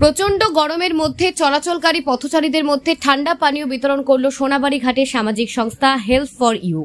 প্রচন্ড গরমের মধ্যে চলাচলকারী পথচারীদের মধ্যে ঠান্ডা পানীয় বিতরণ করল সোনাবাড়ি ঘাটের সামাজিক সংস্থা হেল্প ফর ইউ।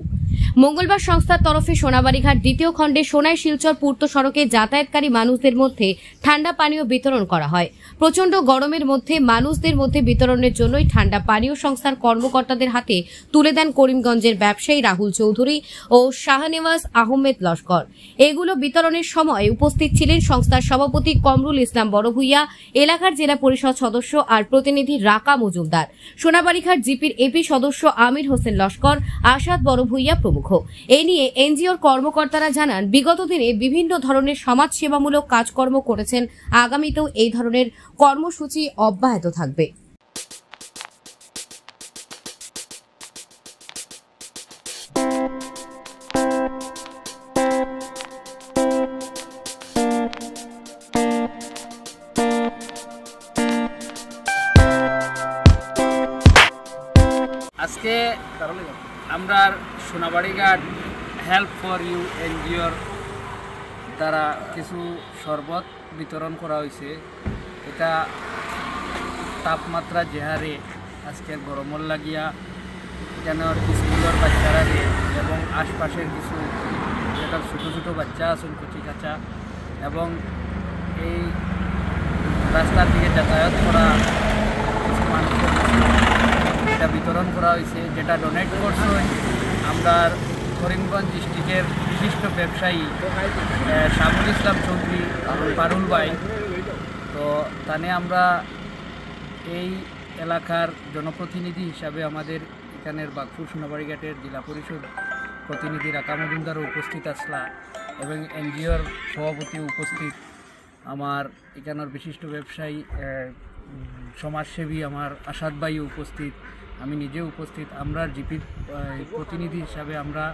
মঙ্গলবার সংস্থার তরফে সোনাবাড়ি ঘাট দ্বিতীয় খণ্ডে সোনাই শিলচর পূর্ত সড়কে যাতায়াতকারী মানুষদের মধ্যে ঠান্ডা পানীয় বিতরণ করা হয়। প্রচন্ড গরমের মধ্যে মানুষদের মধ্যে বিতরণের জন্যই ঠান্ডা পানীয় সংস্থার কর্মকর্তাদের হাতে তুলে দেন করিমগঞ্জের ব্যবসায়ী রাহুল চৌধুরী ও শাহনেওয়াজ আহমেদ লস্কর। এগুলো বিতরণের সময় উপস্থিত ছিলেন সংস্থার সভাপতি কমরুল ইসলাম বড়ভূইয়া, এলাকার জেলা পরিষদ সদস্য আর প্রতিনিধি রাকা মজুমদার, সোনাবাড়িঘাট জিপির এপি সদস্য আমির হোসেন লস্কর, আসাদ বড়ভূইয়া প্রমুখ। এ নিয়ে এনজিওর কর্মকর্তারা জানান, বিগত দিনে বিভিন্ন ধরনের সমাজসেবামূলক কাজকর্ম করেছেন, আগামীতেও এই ধরনের কর্মসূচি অব্যাহত থাকবে। আজকে আমরা সোনাবাড়িঘাট হেল্প ফর ইউ এনজিওর দ্বারা কিছু শরবত বিতরণ করা হয়েছে। এটা তাপমাত্রা যে হারে আজকের গরমর লাগিয়া যেন স্কুলের বাচ্চারা এবং আশপাশের কিছু যেটা ছোটো ছোটো বাচ্চা আছেন কচি কাঁচা এবং এই রাস্তার দিকে যাতায়াত করা কিছু মানুষের এটা বিতরণ করা হয়েছে, যেটা ডোনেট করছে আমরা করিমগঞ্জ ডিস্ট্রিক্টের বিশিষ্ট ব্যবসায়ী শাহুল ইসলাম চৌধুরী পারুল ভাই। তো তানে আমরা এই এলাকার জনপ্রতিনিধি হিসাবে আমাদের এখানের বাগপুর সোনাবাড়িঘাটের জেলা পরিষদ প্রতিনিধি রাকা মজুমদারও উপস্থিত আসলা এবং এনজিওর সভাপতি উপস্থিত, আমার এখানের বিশিষ্ট ব্যবসায়ী সমাজসেবী আমার আসাদ ভাই উপস্থিত, আমি নিজে উপস্থিত। আমরা জিপির প্রতিনিধি হিসাবে আমরা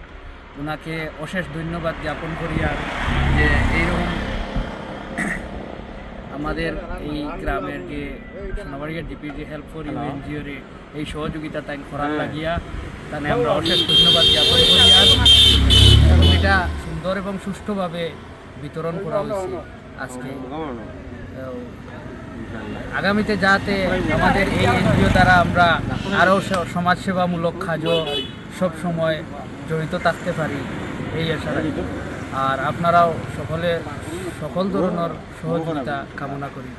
ওনাকে অশেষ ধন্যবাদ জ্ঞাপন করি আর যে এইরকম আমাদের এই গ্রামের যে সোনাবাড়িঘাট জিপির যে হেল্প ফর ইউ এনজিওর এই সহযোগিতা তাই করার লাগিয়া তাই আমরা অশেষ ধন্যবাদ জ্ঞাপন করি আর এবং এটা সুন্দর এবং সুষ্ঠুভাবে বিতরণ করা হয়েছে আজকে। আগামীতে যাতে আমাদের এই এনজিও দ্বারা আমরা আরও সমাজসেবামূলক কাজও সবসময় জড়িত থাকতে পারি এই আশা রাখি। আর আপনারাও সকল ধরনের সহযোগিতা কামনা করি।